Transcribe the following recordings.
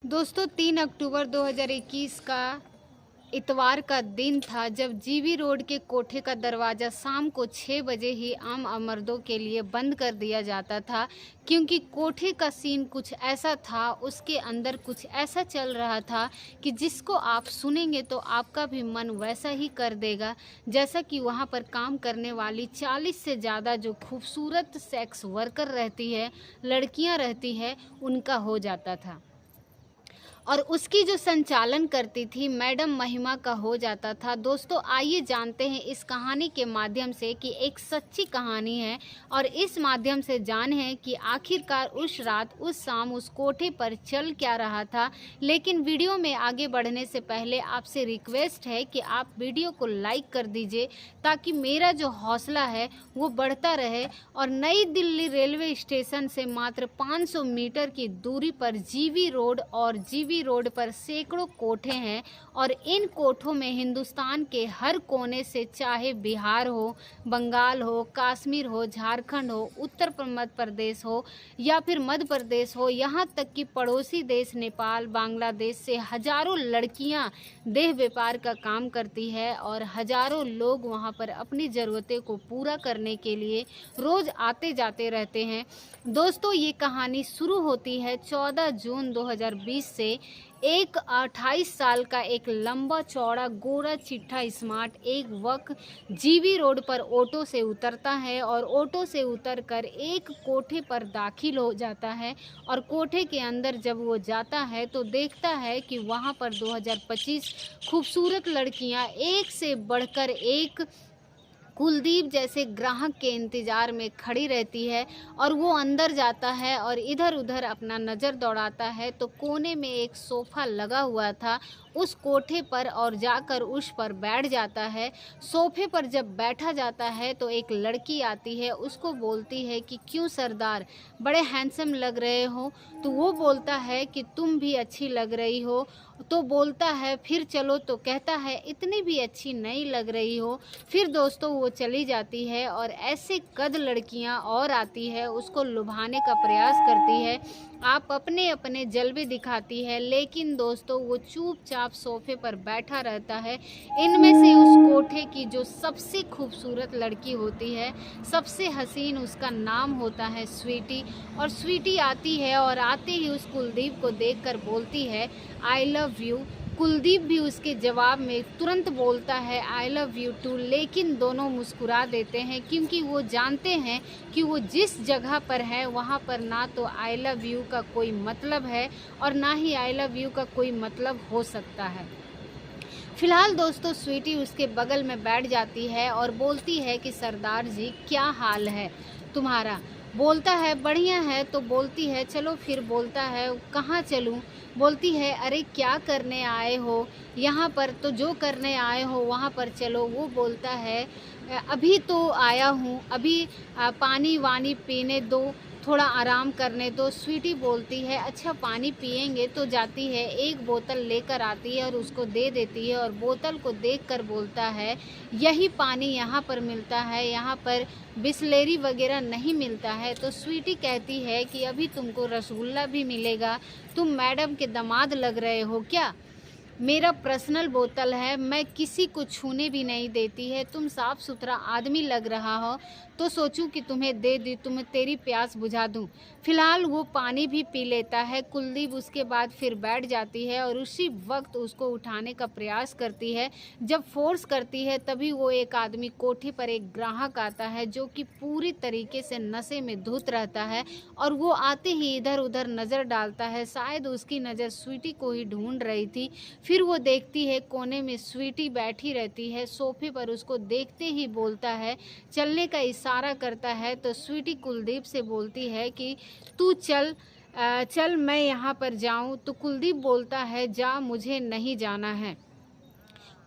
दोस्तों 3 अक्टूबर 2021 का इतवार का दिन था जब जीवी रोड के कोठे का दरवाज़ा शाम को 6 बजे ही आम मर्दों के लिए बंद कर दिया जाता था, क्योंकि कोठे का सीन कुछ ऐसा था, उसके अंदर कुछ ऐसा चल रहा था कि जिसको आप सुनेंगे तो आपका भी मन वैसा ही कर देगा जैसा कि वहाँ पर काम करने वाली 40 से ज़्यादा जो खूबसूरत सेक्स वर्कर रहती है, लड़कियाँ रहती है, उनका हो जाता था। और उसकी जो संचालन करती थी मैडम महिमा का हो जाता था। दोस्तों आइए जानते हैं इस कहानी के माध्यम से कि एक सच्ची कहानी है और इस माध्यम से जाने कि आखिरकार उस रात उस शाम उस कोठे पर चल क्या रहा था। लेकिन वीडियो में आगे बढ़ने से पहले आपसे रिक्वेस्ट है कि आप वीडियो को लाइक कर दीजिए ताकि मेरा जो हौसला है वो बढ़ता रहे। और नई दिल्ली रेलवे स्टेशन से मात्र 500 मीटर की दूरी पर जीवी रोड और जीवी रोड पर सैकड़ों कोठे हैं और इन कोठों में हिंदुस्तान के हर कोने से, चाहे बिहार हो, बंगाल हो, कश्मीर हो, झारखंड हो, उत्तर मध्य प्रदेश हो या फिर मध्य प्रदेश हो, यहाँ तक कि पड़ोसी देश नेपाल, बांग्लादेश से हजारों लड़कियाँ देह व्यापार का काम करती है और हजारों लोग वहाँ पर अपनी ज़रूरतें को पूरा करने के लिए रोज़ आते जाते रहते हैं। दोस्तों ये कहानी शुरू होती है 14 जून 2020 से। एक 28 साल का एक लंबा चौड़ा गोरा चिट्ठा स्मार्ट एक वक्त जीवी रोड पर ऑटो से उतरता है और ऑटो से उतरकर एक कोठे पर दाखिल हो जाता है। और कोठे के अंदर जब वो जाता है तो देखता है कि वहाँ पर 2025 खूबसूरत लड़कियाँ एक से बढ़कर एक कुलदीप जैसे ग्राहक के इंतज़ार में खड़ी रहती है। और वो अंदर जाता है और इधर उधर अपना नज़र दौड़ाता है तो कोने में एक सोफ़ा लगा हुआ था उस कोठे पर और जाकर उस पर बैठ जाता है। सोफ़े पर जब बैठा जाता है तो एक लड़की आती है, उसको बोलती है कि क्यों सरदार बड़े हैंडसम लग रहे हो। तो वो बोलता है कि तुम भी अच्छी लग रही हो। तो बोलता है फिर चलो, तो कहता है इतनी भी अच्छी नहीं लग रही हो। फिर दोस्तों वो चली जाती है और ऐसे कद लड़कियां और आती है, उसको लुभाने का प्रयास करती है, आप अपने अपने जलवे दिखाती है। लेकिन दोस्तों वो चुपचाप सोफे पर बैठा रहता है। इनमें से उस कोठे की जो सबसे खूबसूरत लड़की होती है, सबसे हसीन, उसका नाम होता है स्वीटी। और स्वीटी आती है और आते ही उस कुलदीप को देखकर बोलती है आई लव यू। कुलदीप भी उसके जवाब में तुरंत बोलता है आई लव यू टू। लेकिन दोनों मुस्कुरा देते हैं क्योंकि वो जानते हैं कि वो जिस जगह पर है वहाँ पर ना तो आई लव यू का कोई मतलब है और ना ही आई लव यू का कोई मतलब हो सकता है। फिलहाल दोस्तों स्वीटी उसके बगल में बैठ जाती है और बोलती है कि सरदार जी क्या हाल है तुम्हारा। बोलता है बढ़िया है। तो बोलती है चलो फिर। बोलता है कहाँ चलूँ। बोलती है अरे क्या करने आए हो यहाँ पर, तो जो करने आए हो वहाँ पर चलो। वो बोलता है अभी तो आया हूँ, अभी पानी वानी पीने दो, थोड़ा आराम करने दो। स्वीटी बोलती है अच्छा पानी पिएंगे। तो जाती है एक बोतल लेकर आती है और उसको दे देती है और बोतल को देखकर बोलता है यही पानी यहाँ पर मिलता है, यहाँ पर बिसलेरी वगैरह नहीं मिलता है। तो स्वीटी कहती है कि अभी तुमको रसगुल्ला भी मिलेगा, तुम मैडम के दामाद लग रहे हो क्या। मेरा पर्सनल बोतल है, मैं किसी को छूने भी नहीं देती है, तुम साफ़ सुथरा आदमी लग रहा हो तो सोचूं कि तुम्हें दे दी, तुम्हें तेरी प्यास बुझा दूं। फिलहाल वो पानी भी पी लेता है कुलदीप। उसके बाद फिर बैठ जाती है और उसी वक्त उसको उठाने का प्रयास करती है। जब फोर्स करती है तभी वो एक आदमी, कोठे पर एक ग्राहक आता है जो कि पूरी तरीके से नशे में धुत रहता है और वो आते ही इधर उधर नज़र डालता है। शायद उसकी नज़र स्वीटी को ही ढूंढ रही थी। फिर वो देखती है कोने में स्वीटी बैठी रहती है सोफे पर। उसको देखते ही बोलता है, चलने का इशारा करता है। तो स्वीटी कुलदीप से बोलती है कि तू चल, चल मैं यहाँ पर जाऊँ। तो कुलदीप बोलता है जा, मुझे नहीं जाना है।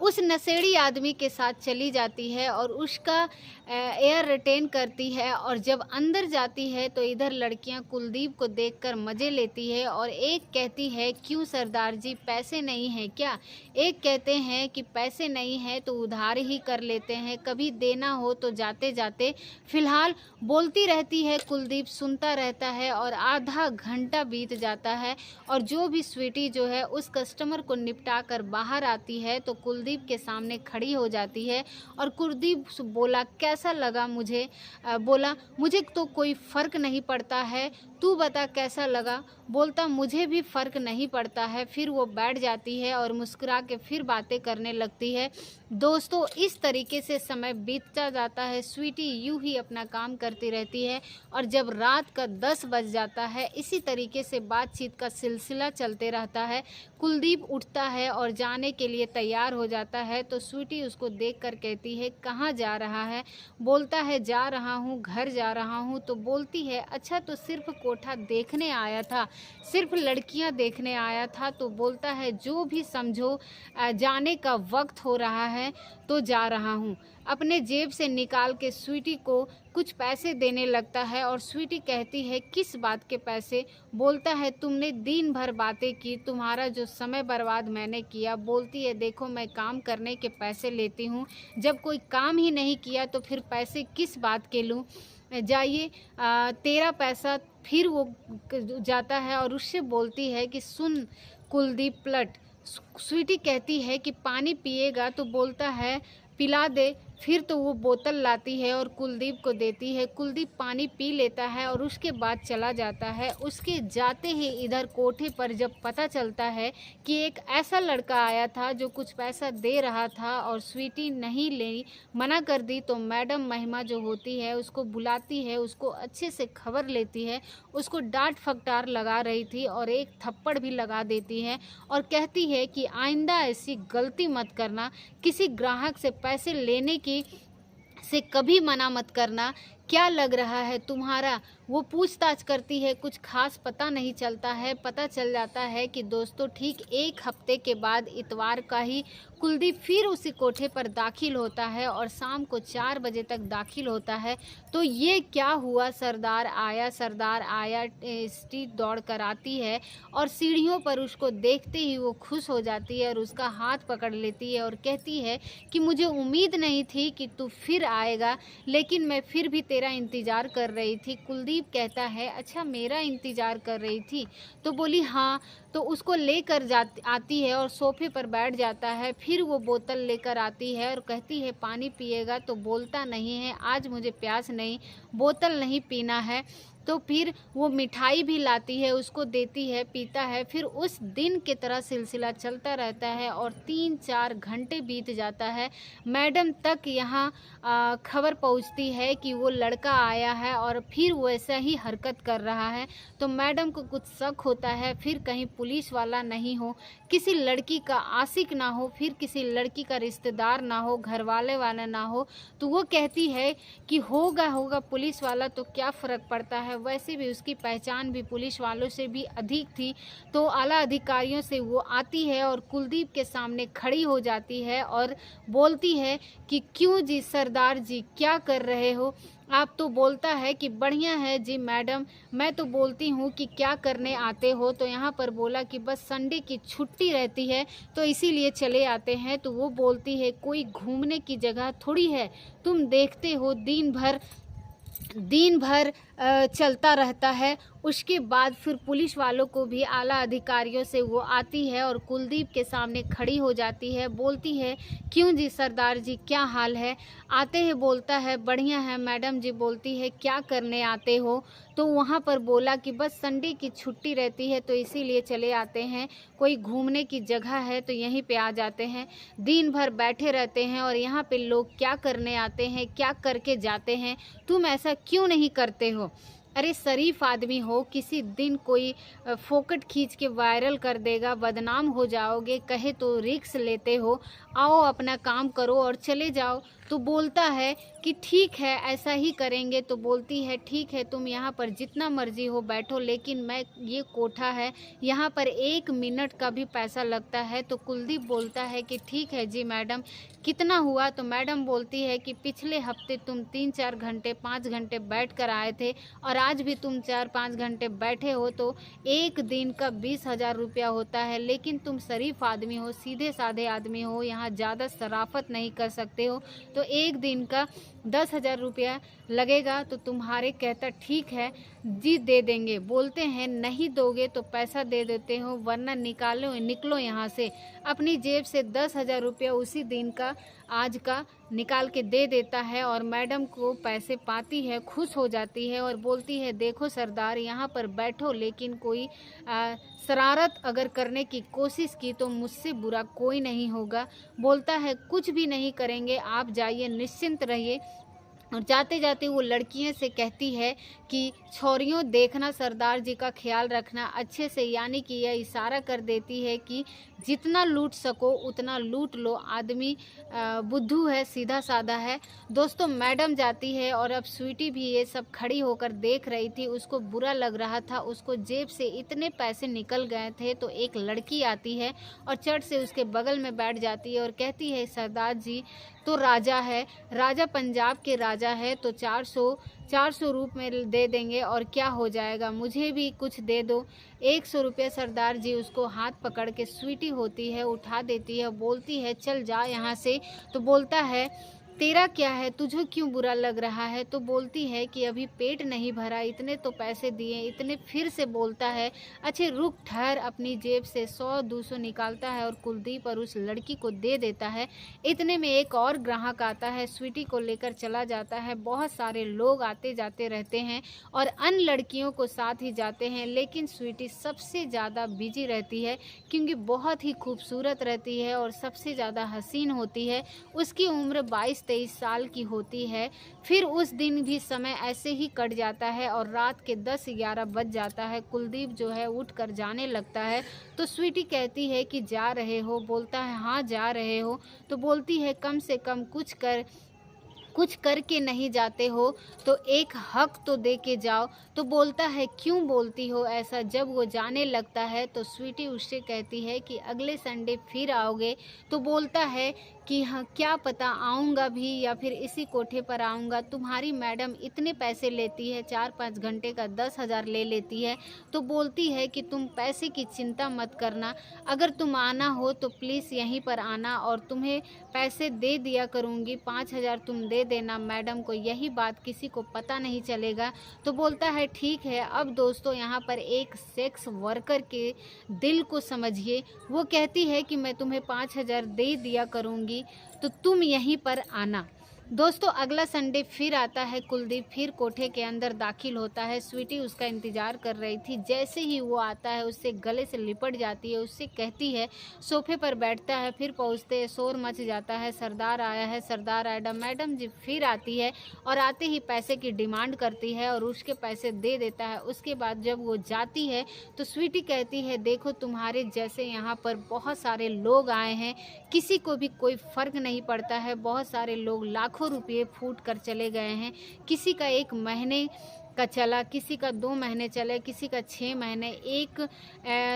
उस नशेड़ी आदमी के साथ चली जाती है और उसका एयर रिटेन करती है और जब अंदर जाती है तो इधर लड़कियां कुलदीप को देखकर मज़े लेती है और एक कहती है क्यों सरदार जी पैसे नहीं हैं क्या, एक कहते हैं कि पैसे नहीं हैं तो उधार ही कर लेते हैं, कभी देना हो तो जाते जाते। फिलहाल बोलती रहती है, कुलदीप सुनता रहता है और आधा घंटा बीत जाता है और जो भी स्वीटी जो है उस कस्टमर को निपटा कर बाहर आती है तो कुलदीप के सामने खड़ी हो जाती है और कुलदीप बोला कैसा लगा मुझे, बोला मुझे तो कोई फ़र्क नहीं पड़ता है, तू बता कैसा लगा, बोलता मुझे भी फ़र्क नहीं पड़ता है। फिर वो बैठ जाती है और मुस्कुरा के फिर बातें करने लगती है। दोस्तों इस तरीके से समय बीतता जाता है, स्वीटी यूं ही अपना काम करती रहती है और जब रात का 10 बज जाता है इसी तरीके से बातचीत का सिलसिला चलते रहता है। कुलदीप उठता है और जाने के लिए तैयार हो जाता है तो स्वीटी उसको देखकर कहती है कहाँ जा रहा है, बोलता है जा रहा हूँ घर जा रहा हूँ। तो बोलती है अच्छा तो सिर्फ कोठा देखने आया था, सिर्फ लड़कियाँ देखने आया था। तो बोलता है जो भी समझो जाने का वक्त हो रहा है तो जा रहा हूँ। अपने जेब से निकाल के स्वीटी को कुछ पैसे देने लगता है और स्वीटी कहती है किस बात के पैसे, बोलता है तुमने दिन भर बातें की, तुम्हारा जो समय बर्बाद मैंने किया। बोलती है देखो मैं काम करने के पैसे लेती हूँ, जब कोई काम ही नहीं किया तो फिर पैसे किस बात के लूँ, जाइए तेरा पैसा। फिर वो जाता है और उससे बोलती है कि सुन कुलदीप पलट। स्वीटी कहती है कि पानी पिएगा, तो बोलता है पिला दे। फिर तो वो बोतल लाती है और कुलदीप को देती है। कुलदीप पानी पी लेता है और उसके बाद चला जाता है। उसके जाते ही इधर कोठे पर जब पता चलता है कि एक ऐसा लड़का आया था जो कुछ पैसा दे रहा था और स्वीटी नहीं ली, मना कर दी, तो मैडम महिमा जो होती है उसको बुलाती है, उसको अच्छे से खबर लेती है, उसको डांट फटकार लगा रही थी और एक थप्पड़ भी लगा देती है और कहती है कि आइंदा ऐसी गलती मत करना, किसी ग्राहक से पैसे लेने की से कभी मना मत करना, क्या लग रहा है तुम्हारा। वो पूछताछ करती है, कुछ खास पता नहीं चलता है। पता चल जाता है कि दोस्तों ठीक एक हफ्ते के बाद इतवार का ही कुलदीप फिर उसी कोठे पर दाखिल होता है और शाम को 4 बजे तक दाखिल होता है। तो ये क्या हुआ, सरदार आया स्ट्रीट दौड़ कर आती है और सीढ़ियों पर उसको देखते ही वो खुश हो जाती है और उसका हाथ पकड़ लेती है और कहती है कि मुझे उम्मीद नहीं थी कि तू फिर आएगा, लेकिन मैं फिर भी तेरा इंतज़ार कर रही थी। कुलदीप कहता है अच्छा मेरा इंतज़ार कर रही थी, तो बोली हाँ। तो उसको लेकर आती है और सोफे पर बैठ जाता है। फिर वो बोतल लेकर आती है और कहती है पानी पिएगा, तो बोलता नहीं है आज मुझे प्यास नहीं, बोतल नहीं पीना है। तो फिर वो मिठाई भी लाती है, उसको देती है, पीता है। फिर उस दिन की तरह सिलसिला चलता रहता है और 3-4 घंटे बीत जाता है। मैडम तक यहाँ खबर पहुँचती है कि वो लड़का आया है और फिर वैसा ही हरकत कर रहा है। तो मैडम को कुछ शक होता है, फिर कहीं पुलिस वाला नहीं हो, किसी लड़की का आशिक ना हो, फिर किसी लड़की का रिश्तेदार ना हो, घर वाले वाला ना हो। तो वो कहती है कि होगा पुलिस वाला तो क्या फ़र्क पड़ता है, वैसे भी उसकी पहचान भी पुलिस वालों से भी अधिक थी। तो आला अधिकारियों से वो आती है और कुलदीप के सामने खड़ी हो जाती है और बोलती है कि क्यों जी सरदार जी क्या कर रहे हो आप। तो बोलता है कि बढ़िया है जी मैडम, मैं तो बोलती हूँ कि क्या करने आते हो। तो यहाँ पर बोला कि बस संडे की छुट्टी रहती है तो इसीलिए चले आते हैं। तो वो बोलती है कोई घूमने की जगह थोड़ी है, तुम देखते हो दिन भर चलता रहता है। उसके बाद फिर पुलिस वालों को भी आला अधिकारियों से वो आती है और कुलदीप के सामने खड़ी हो जाती है, बोलती है क्यों जी सरदार जी क्या हाल है। आते हैं बोलता है बढ़िया है मैडम जी। बोलती है क्या करने आते हो। तो वहाँ पर बोला कि बस संडे की छुट्टी रहती है तो इसीलिए चले आते हैं, कोई घूमने की जगह है तो यहीं पे आ जाते हैं, दिन भर बैठे रहते हैं और यहाँ पे लोग क्या करने आते हैं, क्या करके जाते हैं, तुम ऐसा क्यों नहीं करते हो। अरे शरीफ आदमी हो, किसी दिन कोई फोकट खींच के वायरल कर देगा, बदनाम हो जाओगे, कहे तो रिस्क लेते हो, आओ अपना काम करो और चले जाओ। तो बोलता है कि ठीक है ऐसा ही करेंगे। तो बोलती है ठीक है तुम यहाँ पर जितना मर्जी हो बैठो, लेकिन मैं ये कोठा है यहाँ पर 1 मिनट का भी पैसा लगता है। तो कुलदीप बोलता है कि ठीक है जी मैडम, कितना हुआ? तो मैडम बोलती है कि पिछले हफ्ते तुम 3-4 घंटे 5 घंटे बैठ कर आए थे और आज भी तुम 4-5 घंटे बैठे हो, तो एक दिन का 20,000 रुपया होता है। लेकिन तुम शरीफ आदमी हो, सीधे साधे आदमी हो, यहाँ ज़्यादा शराफत नहीं कर सकते हो, तो एक दिन का 10,000 रुपया लगेगा। तो तुम्हारे कहता ठीक है जी दे देंगे। बोलते हैं नहीं दोगे तो पैसा दे देते हो, वरना निकलो यहाँ से। अपनी जेब से 10,000 रुपया उसी दिन का आज का निकाल के दे देता है और मैडम को पैसे पाती है, खुश हो जाती है और बोलती है देखो सरदार यहाँ पर बैठो, लेकिन कोई शरारत अगर करने की कोशिश की तो मुझसे बुरा कोई नहीं होगा। बोलता है कुछ भी नहीं करेंगे, आप जाइए निश्चिंत रहिए। और जाते जाते वो लड़कियों से कहती है कि छोरियों देखना, सरदार जी का ख्याल रखना अच्छे से, यानी कि यह इशारा कर देती है कि जितना लूट सको उतना लूट लो। आदमी बुद्धू है, सीधा साधा है। दोस्तों मैडम जाती है और अब स्वीटी भी ये सब खड़ी होकर देख रही थी, उसको बुरा लग रहा था, उसको जेब से इतने पैसे निकल गए थे। तो एक लड़की आती है और चट से उसके बगल में बैठ जाती है और कहती है सरदार जी तो राजा है, राजा पंजाब के राजा है, तो 400 रूप में दे देंगे और क्या हो जाएगा, मुझे भी कुछ दे दो। 100 रुपये सरदार जी उसको हाथ पकड़ के स्वीटी होती है उठा देती है, बोलती है चल जा यहाँ से। तो बोलता है तेरा क्या है, तुझे क्यों बुरा लग रहा है? तो बोलती है कि अभी पेट नहीं भरा, इतने तो पैसे दिए। इतने फिर से बोलता है अच्छे रुक ठहर, अपनी जेब से 100-200 निकालता है और कुलदीप और उस लड़की को दे देता है। इतने में एक और ग्राहक आता है, स्वीटी को लेकर चला जाता है। बहुत सारे लोग आते जाते रहते हैं और अन्य लड़कियों को साथ ही जाते हैं, लेकिन स्वीटी सबसे ज़्यादा बिजी रहती है क्योंकि बहुत ही खूबसूरत रहती है और सबसे ज़्यादा हसीन होती है। उसकी उम्र 22-23 साल की होती है। फिर उस दिन भी समय ऐसे ही कट जाता है और रात के 10-11 बज जाता है। कुलदीप जो है उठ कर जाने लगता है। तो स्वीटी कहती है कि जा रहे हो? बोलता है हाँ जा रहे हो। तो बोलती है कम से कम कुछ करके नहीं जाते हो तो एक हक तो दे के जाओ। तो बोलता है क्यों बोलती हो ऐसा? जब वो जाने लगता है तो स्वीटी उससे कहती है कि अगले संडे फिर आओगे। तो बोलता है कि हाँ क्या पता आऊँगा भी या फिर इसी कोठे पर आऊँगा। तुम्हारी मैडम इतने पैसे लेती है, 4-5 घंटे का 10,000 ले लेती है। तो बोलती है कि तुम पैसे की चिंता मत करना, अगर तुम आना हो तो प्लीज़ यहीं पर आना और तुम्हें पैसे दे दिया करूँगी, 5,000 तुम दे देना मैडम को, यही बात किसी को पता नहीं चलेगा। तो बोलता है ठीक है। अब दोस्तों यहाँ पर एक सेक्स वर्कर के दिल को समझिए। वो कहती है कि मैं तुम्हें 5,000 दे दिया करूँगी, तो तुम यहीं पर आना। दोस्तों अगला संडे फिर आता है। कुलदीप फिर कोठे के अंदर दाखिल होता है। स्वीटी उसका इंतज़ार कर रही थी। जैसे ही वो आता है उससे गले से लिपट जाती है, उससे कहती है, सोफे पर बैठता है। फिर पहुँचते शोर मच जाता है, सरदार आया है, सरदार आया। मैडम जी फिर आती है और आते ही पैसे की डिमांड करती है और उसके पैसे दे देता है। उसके बाद जब वो जाती है तो स्वीटी कहती है देखो तुम्हारे जैसे यहाँ पर बहुत सारे लोग आए हैं, किसी को भी कोई फ़र्क नहीं पड़ता है। बहुत सारे लोग लाखों रुपये फूट कर चले गए हैं, किसी का 1 महीने का चला, किसी का 2 महीने चले, किसी का 6 महीने। एक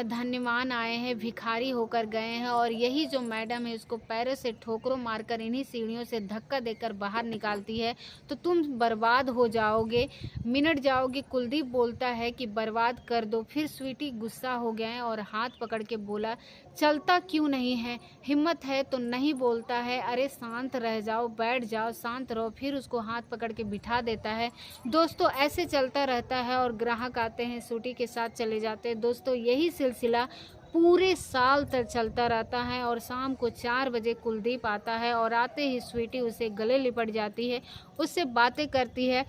धन्यवान आए हैं, भिखारी होकर गए हैं और यही जो मैडम है उसको पैरों से ठोकरों मारकर इन्हीं सीढ़ियों से धक्का देकर बाहर निकालती है। तो तुम बर्बाद हो जाओगे, मिनट जाओगे। कुलदीप बोलता है कि बर्बाद कर दो। फिर स्वीटी गुस्सा हो गए और हाथ पकड़ के बोला चलता क्यों नहीं है, हिम्मत है तो नहीं बोलता है, अरे शांत रह जाओ, बैठ जाओ, शांत रहो। फिर उसको हाथ पकड़ के बिठा देता है। दोस्तों ऐसे चलता रहता है और ग्राहक आते हैं, स्वीटी के साथ चले जाते हैं। दोस्तों यही सिलसिला पूरे साल तक चलता रहता है और शाम को 4 बजे कुलदीप आता है और आते ही स्वीटी उसे गले लिपट जाती है, उससे बातें करती है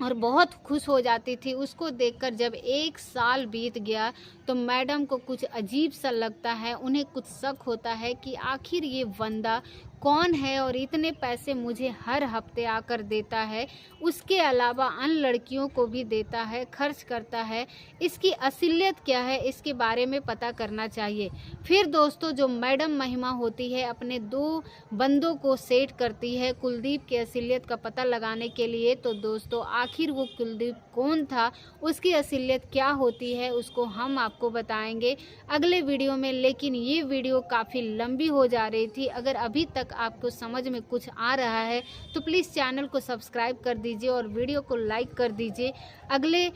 और बहुत खुश हो जाती थी। उसको देखकर जब 1 साल बीत गया तो मैडम को कुछ अजीब सा लगता है, उन्हें कुछ शक होता है कि आखिर ये बंदा कौन है और इतने पैसे मुझे हर हफ्ते आकर देता है, उसके अलावा अन्य लड़कियों को भी देता है, खर्च करता है, इसकी असलियत क्या है, इसके बारे में पता करना चाहिए। फिर दोस्तों जो मैडम महिमा होती है अपने 2 बंदों को सेट करती है कुलदीप की असलियत का पता लगाने के लिए। तो दोस्तों आखिर वो कुलदीप कौन था, उसकी असलियत क्या होती है, उसको हम आपको बताएंगे अगले वीडियो में। लेकिन ये वीडियो काफ़ी लंबी हो जा रही थी। अगर अभी तक आपको समझ में कुछ आ रहा है तो प्लीज़ चैनल को सब्सक्राइब कर दीजिए और वीडियो को लाइक कर दीजिए। अगले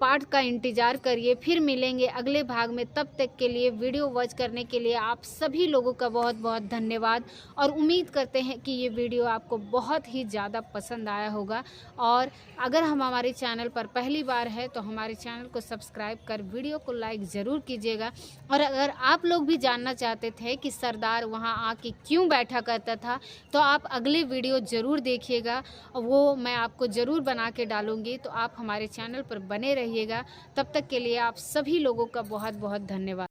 पार्ट का इंतज़ार करिए, फिर मिलेंगे अगले भाग में। तब तक के लिए वीडियो वॉच करने के लिए आप सभी लोगों का बहुत बहुत धन्यवाद और उम्मीद करते हैं कि ये वीडियो आपको बहुत ही ज़्यादा पसंद आया होगा। और अगर हम हमारे चैनल पर पहली बार है तो हमारे चैनल को सब्सक्राइब कर वीडियो को लाइक ज़रूर कीजिएगा। और अगर आप लोग भी जानना चाहते थे कि सरदार वहाँ आके क्यों बैठा करता था तो आप अगले वीडियो ज़रूर देखिएगा, वो मैं आपको ज़रूर बना के डालूँगी। तो आप हमारे चैनल पर बने रहिएगा। तब तक के लिए आप सभी लोगों का बहुत बहुत धन्यवाद।